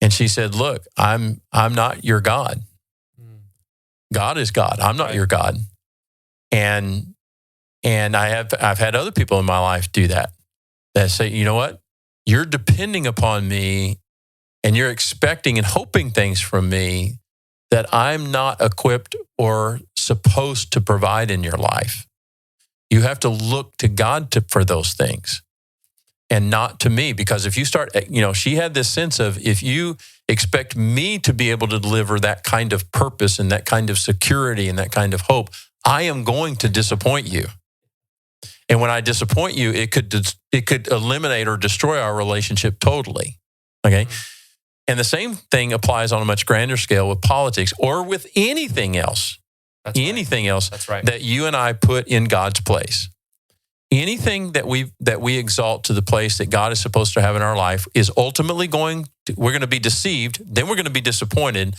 And she said, look, I'm not your God. God is God. I'm not your God. And I've had other people in my life do that say, you know what? You're depending upon me and you're expecting and hoping things from me that I'm not equipped or supposed to provide in your life. You have to look to God for those things and not to me. Because if you start, she had this sense of, if you expect me to be able to deliver that kind of purpose and that kind of security and that kind of hope, I am going to disappoint you. And when I disappoint you, it could eliminate or destroy our relationship totally. Okay? And the same thing applies on a much grander scale with politics or with anything else. That's right. That you and I put in God's place. Anything that we exalt to the place that God is supposed to have in our life is ultimately we're going to be deceived, then we're going to be disappointed,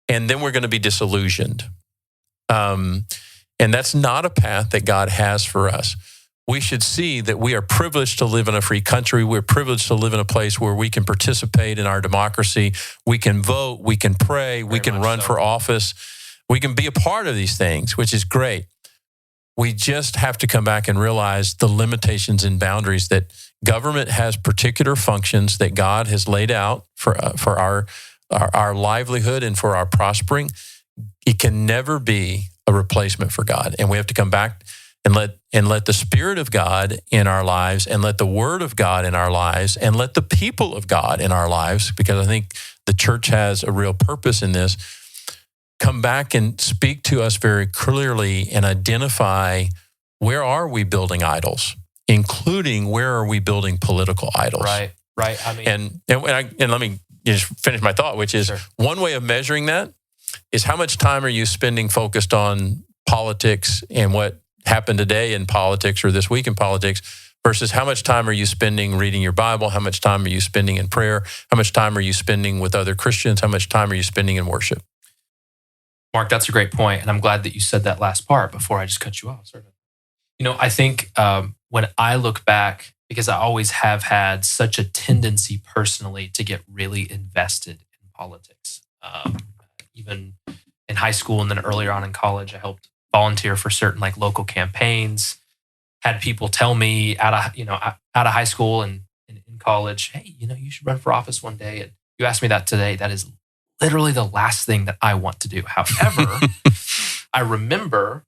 and then we're going to be disillusioned. And that's not a path that God has for us. We should see that we are privileged to live in a free country. We're privileged to live in a place where we can participate in our democracy. We can vote. We can pray. We can run for office. We can be a part of these things, which is great. We just have to come back and realize the limitations and boundaries that government has particular functions that God has laid out for our livelihood and for our prospering. It can never be a replacement for God. And we have to come back and let the Spirit of God in our lives, and let the Word of God in our lives, and let the people of God in our lives, because I think the church has a real purpose in this, come back and speak to us very clearly and identify, where are we building idols, including where are we building political idols. Right. I mean, and let me just finish my thought, which is, one way of measuring that is, how much time are you spending focused on politics and what happened today in politics or this week in politics, versus how much time are you spending reading your Bible? How much time are you spending in prayer? How much time are you spending with other Christians? How much time are you spending in worship? Mark, that's a great point, and I'm glad that you said that last part before I just cut you off. I think when I look back, because I always have had such a tendency personally to get really invested in politics. Even in high school and then earlier on in college, I helped volunteer for certain like local campaigns. Had people tell me out of high school and in college, hey, you should run for office one day. And you asked me that today. That is literally the last thing that I want to do. However, I remember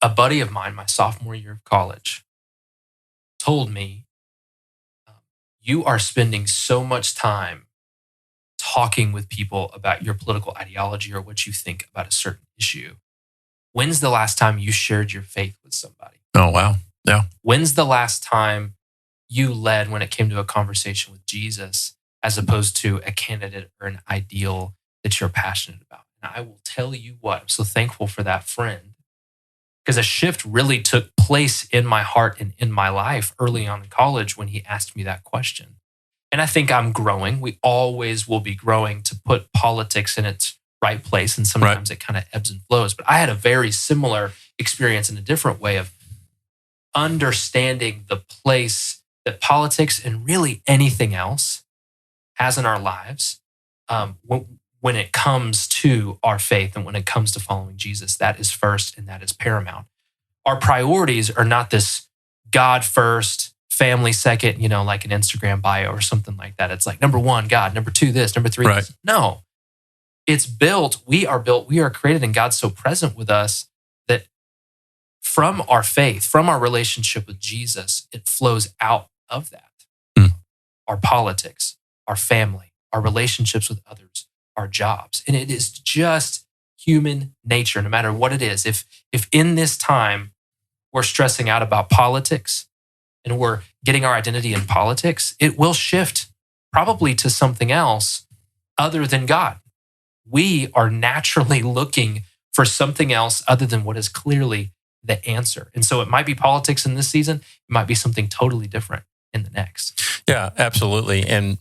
a buddy of mine, my sophomore year of college, told me, you are spending so much time talking with people about your political ideology or what you think about a certain issue. When's the last time you shared your faith with somebody? Oh, wow. Yeah. When's the last time you led when it came to a conversation with Jesus, as opposed to a candidate or an ideal that you're passionate about? And I will tell you what, I'm so thankful for that friend, because a shift really took place in my heart and in my life early on in college when he asked me that question. And I think I'm growing. We always will be growing to put politics in its right place. And sometimes it kind of ebbs and flows. But I had a very similar experience in a different way of understanding the place that politics and really anything else has in our lives when it comes to our faith and when it comes to following Jesus. That is first and that is paramount. Our priorities are not this God first, family second, like an Instagram bio or something like that. It's like number one, God, number two, this, number three, this. No. It's built, we are created, and God's so present with us that from our faith, from our relationship with Jesus, it flows out of that. Our politics, our family, our relationships with others, our jobs. And it is just human nature, no matter what it is. If in this time we're stressing out about politics and we're getting our identity in politics, it will shift probably to something else other than God. We are naturally looking for something else other than what is clearly the answer. And so it might be politics in this season. It might be something totally different in the next. Yeah, absolutely. And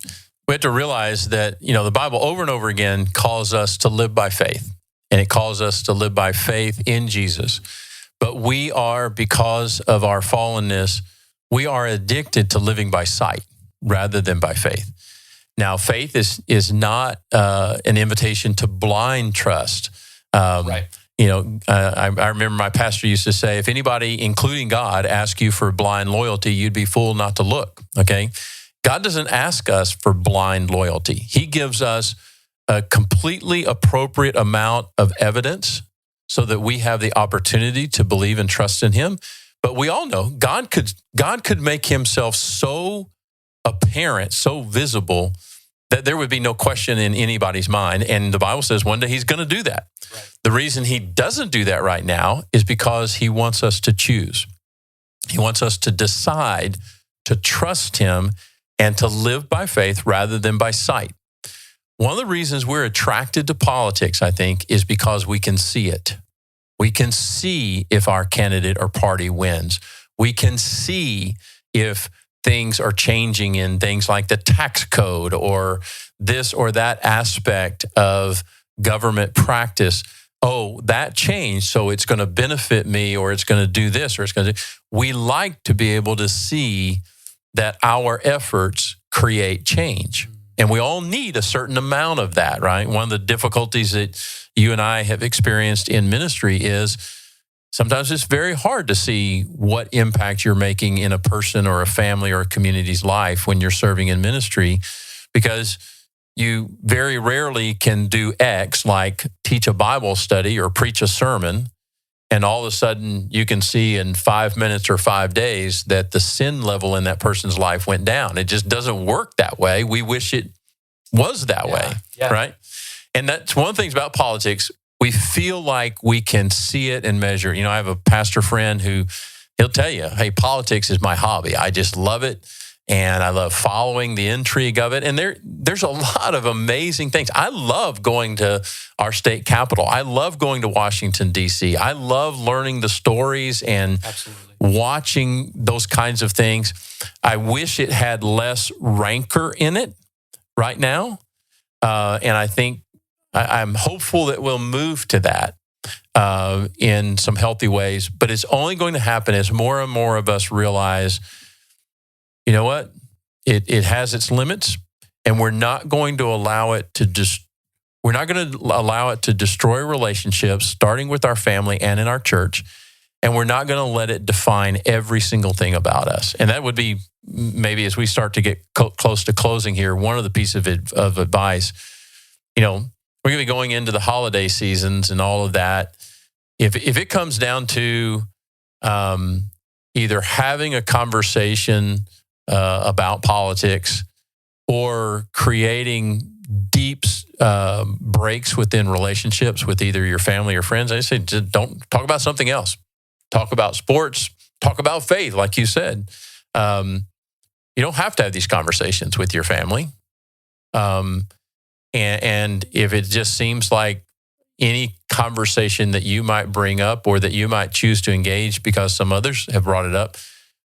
we have to realize that, the Bible over and over again calls us to live by faith. And it calls us to live by faith in Jesus. But we are, because of our fallenness, we are addicted to living by sight rather than by faith. Now, faith is not an invitation to blind trust. Right. I remember my pastor used to say, if anybody, including God, asks you for blind loyalty, you'd be fool not to look, okay? God doesn't ask us for blind loyalty. He gives us a completely appropriate amount of evidence so that we have the opportunity to believe and trust in him. But we all know God could make himself so apparent, so visible, that there would be no question in anybody's mind. And the Bible says one day he's going to do that. Right. The reason he doesn't do that right now is because he wants us to choose. He wants us to decide to trust him and to live by faith rather than by sight. One of the reasons we're attracted to politics, I think, is because we can see it. We can see if our candidate or party wins. We can see if things are changing in things like the tax code or this or that aspect of government practice. Oh, that changed, so it's going to benefit me, or it's going to do this, or it's going to do. We like to be able to see that our efforts create change. And we all need a certain amount of that, right? One of the difficulties that you and I have experienced in ministry is sometimes it's very hard to see what impact you're making in a person or a family or a community's life when you're serving in ministry, because you very rarely can do X, like teach a Bible study or preach a sermon, and all of a sudden you can see in 5 minutes or 5 days that the sin level in that person's life went down. It just doesn't work that way. We wish it was that way, right? And that's one of the things about politics. We feel like we can see it and measure. I have a pastor friend who he'll tell you, hey, politics is my hobby. I just love it. and I love following the intrigue of it. And there's a lot of amazing things. I love going to our state capitol. I love going to Washington, D.C. I love learning the stories and watching those kinds of things. I wish it had less rancor in it right now. And I think I'm hopeful that we'll move to that in some healthy ways. But it's only going to happen as more and more of us realize, you know what? It has its limits, and we're not going to allow it to destroy relationships, starting with our family and in our church, and we're not going to let it define every single thing about us. And that would be maybe, as we start to get close to closing here, one of the pieces of advice. We're going to be going into the holiday seasons and all of that. If it comes down to either having a conversation about politics or creating deep breaks within relationships with either your family or friends, I say, just don't talk about something else. Talk about sports. Talk about faith, like you said. You don't have to have these conversations with your family. And if it just seems like any conversation that you might bring up or that you might choose to engage because some others have brought it up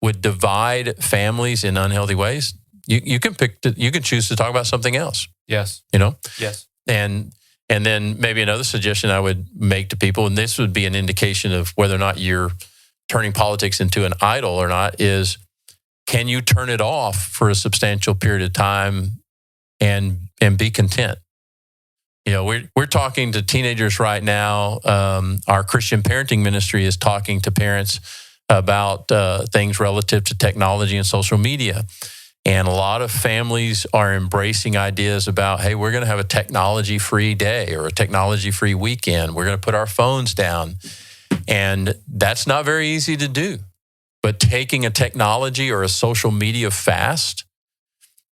would divide families in unhealthy ways, you can choose to talk about something else. Yes. Yes. And then maybe another suggestion I would make to people, and this would be an indication of whether or not you're turning politics into an idol or not, is can you turn it off for a substantial period of time and be content? We're talking to teenagers right now. Our Christian parenting ministry is talking to parents about things relative to technology and social media. And a lot of families are embracing ideas about, hey, we're going to have a technology-free day or a technology-free weekend. We're going to put our phones down. And that's not very easy to do. But taking a technology or a social media fast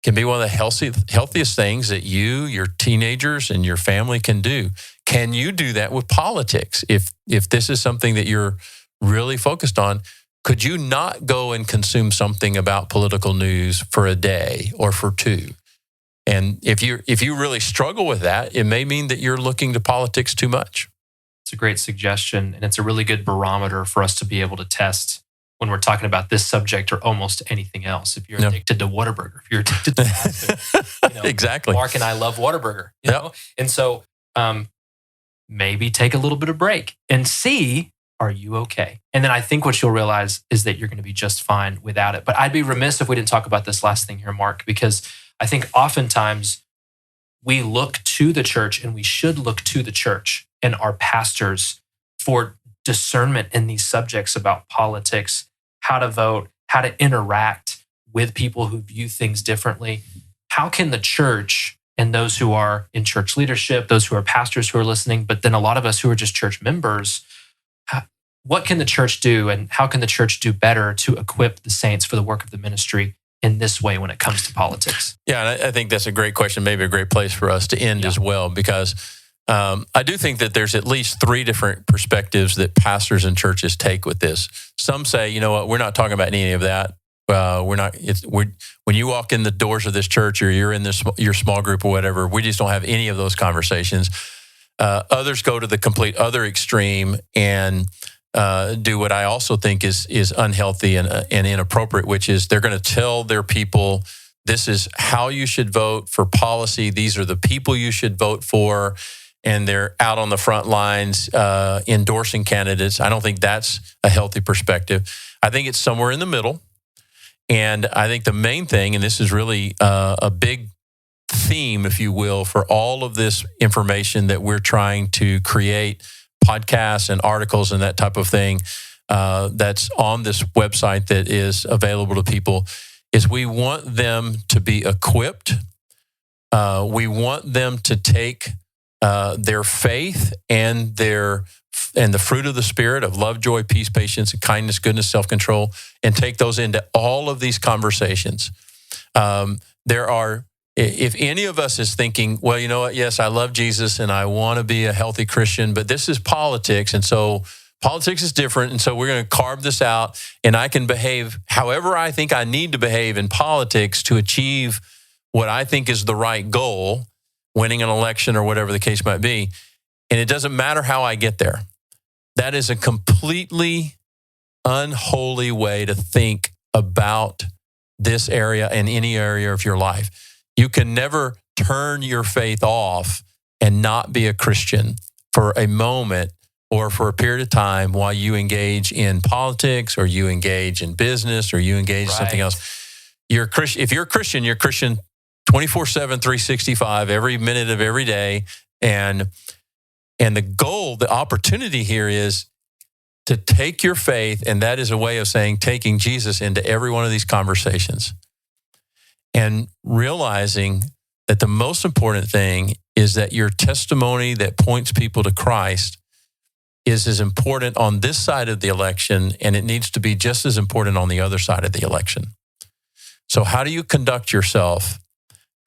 can be one of the healthiest things that you, your teenagers, and your family can do. Can you do that with politics? If this is something that you're really focused on, could you not go and consume something about political news for a day or for two? And if you really struggle with that, it may mean that you're looking to politics too much. It's a great suggestion, and it's a really good barometer for us to be able to test when we're talking about this subject or almost anything else. If you're addicted to Whataburger, if you're addicted to fast food, exactly. Mark and I love Whataburger, you know? And so maybe take a little bit of break and see, are you okay? And then I think what you'll realize is that you're going to be just fine without it. But I'd be remiss if we didn't talk about this last thing here, Mark, because I think oftentimes we look to the church, and we should look to the church and our pastors for discernment in these subjects about politics, how to vote, how to interact with people who view things differently. How can the church and those who are in church leadership, those who are pastors who are listening, but then a lot of us who are just church members, what can the church do, and how can the church do better to equip the saints for the work of the ministry in this way when it comes to politics? Yeah, and I think that's a great question, maybe a great place for us to end as well, because I do think that there's at least three different perspectives that pastors and churches take with this. Some say, you know what, we're not talking about any of that. When you walk in the doors of this church or you're in your small group or whatever, we just don't have any of those conversations. Others go to the complete other extreme and do what I also think is unhealthy and inappropriate, which is they're going to tell their people, this is how you should vote for policy. These are the people you should vote for. And they're out on the front lines endorsing candidates. I don't think that's a healthy perspective. I think it's somewhere in the middle. And I think the main thing, and this is really a big theme, if you will, for all of this information that we're trying to create, podcasts and articles and that type of thing that's on this website that is available to people, is we want them to be equipped. We want them to take their faith and the fruit of the Spirit of love, joy, peace, patience, and kindness, goodness, self-control, and take those into all of these conversations. If any of us is thinking, well, you know what, yes, I love Jesus and I want to be a healthy Christian, but this is politics, and so Politics is different, and so we're going to carve this out, and I can behave however I think I need to behave in politics to achieve what I think is the right goal, winning an election or whatever the case might be, and it doesn't matter how I get there. That is a completely unholy way to think about this area and any area of your life. You can never turn your faith off and not be a Christian for a moment or for a period of time while you engage in politics or you engage in business or you engage in something else. You're a Christian. If you're a Christian, you're a Christian 24/7, 365, every minute of every day. And the goal, the opportunity here is to take your faith, and that is a way of saying taking Jesus into every one of these conversations and realizing that the most important thing is that your testimony that points people to Christ is as important on this side of the election, and it needs to be just as important on the other side of the election. So how do you conduct yourself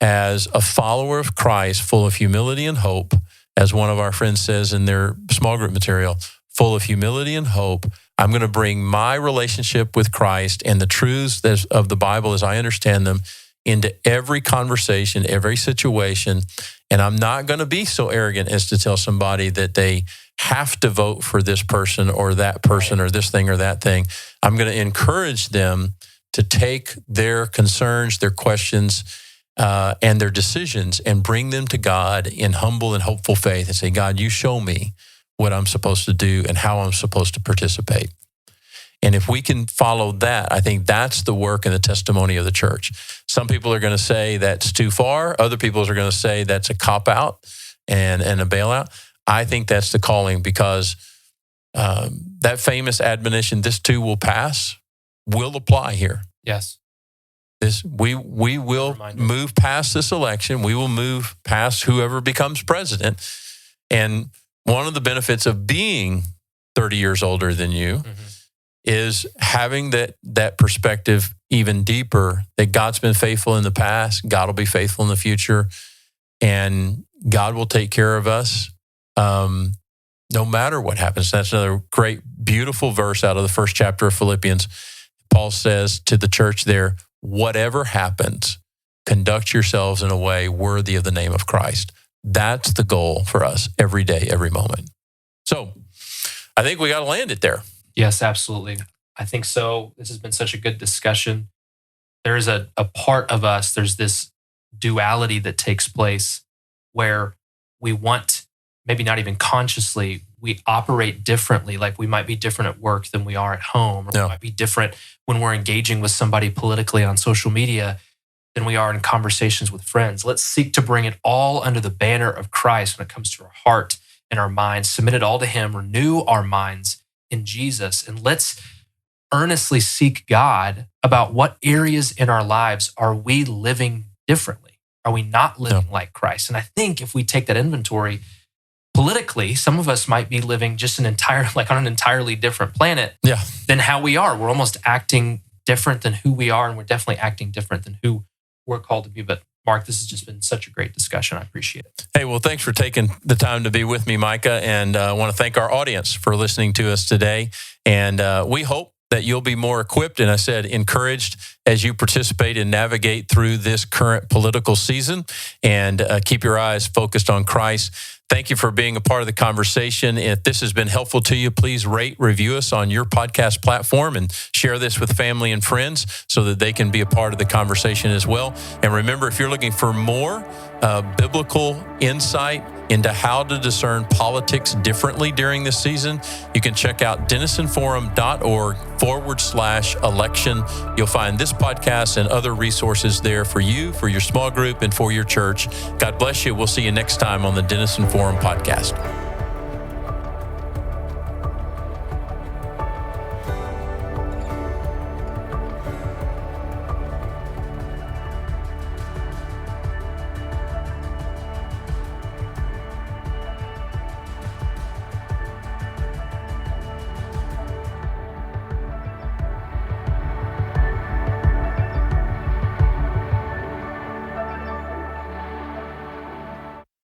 as a follower of Christ, full of humility and hope, as one of our friends says in their small group material, full of humility and hope? I'm going to bring my relationship with Christ and the truths of the Bible as I understand them into every conversation, every situation. And I'm not going to be so arrogant as to tell somebody that they have to vote for this person or that person or this thing or that thing. I'm going to encourage them to take their concerns, their questions, and their decisions and bring them to God in humble and hopeful faith and say, God, you show me what I'm supposed to do and how I'm supposed to participate. And if we can follow that, I think that's the work and the testimony of the church. Some people are going to say that's too far. Other people are going to say that's a cop-out and a bailout. I think that's the calling, because that famous admonition, this too will pass, will apply here. Yes. We will move past this election. We will move past whoever becomes president. And one of the benefits of being 30 years older than you is having that perspective even deeper, that God's been faithful in the past, God will be faithful in the future, and God will take care of us no matter what happens. That's another great, beautiful verse out of the first chapter of Philippians. Paul says to the church there, whatever happens, conduct yourselves in a way worthy of the name of Christ. That's the goal for us every day, every moment. So I think we got to land it there. Yes, absolutely. I think so. This has been such a good discussion. There is a part of us, there's this duality that takes place where we want, maybe not even consciously, we operate differently. Like we might be different at work than we are at home, or we might be different when we're engaging with somebody politically on social media than we are in conversations with friends. Let's seek to bring it all under the banner of Christ when it comes to our heart and our minds. Submit it all to Him, renew our minds in Jesus, and let's earnestly seek God about what areas in our lives are we living differently? Are we not living like Christ? And I think if we take that inventory, politically, some of us might be living just on an entirely different planet than how we are. We're almost acting different than who we are, and we're definitely acting different than who we're called to be. But Mark, this has just been such a great discussion. I appreciate it. Hey, well, thanks for taking the time to be with me, Micah. And I want to thank our audience for listening to us today. And we hope that you'll be more equipped, and I said encouraged, as you participate and navigate through this current political season, and keep your eyes focused on Christ. Thank you for being a part of the conversation. If this has been helpful to you, please rate, review us on your podcast platform, and share this with family and friends so that they can be a part of the conversation as well. And remember, if you're looking for more biblical insight into how to discern politics differently during this season, you can check out DenisonForum.org/election. You'll find this podcast and other resources there for you, for your small group, and for your church. God bless you. We'll see you next time on the Denison Forum podcast.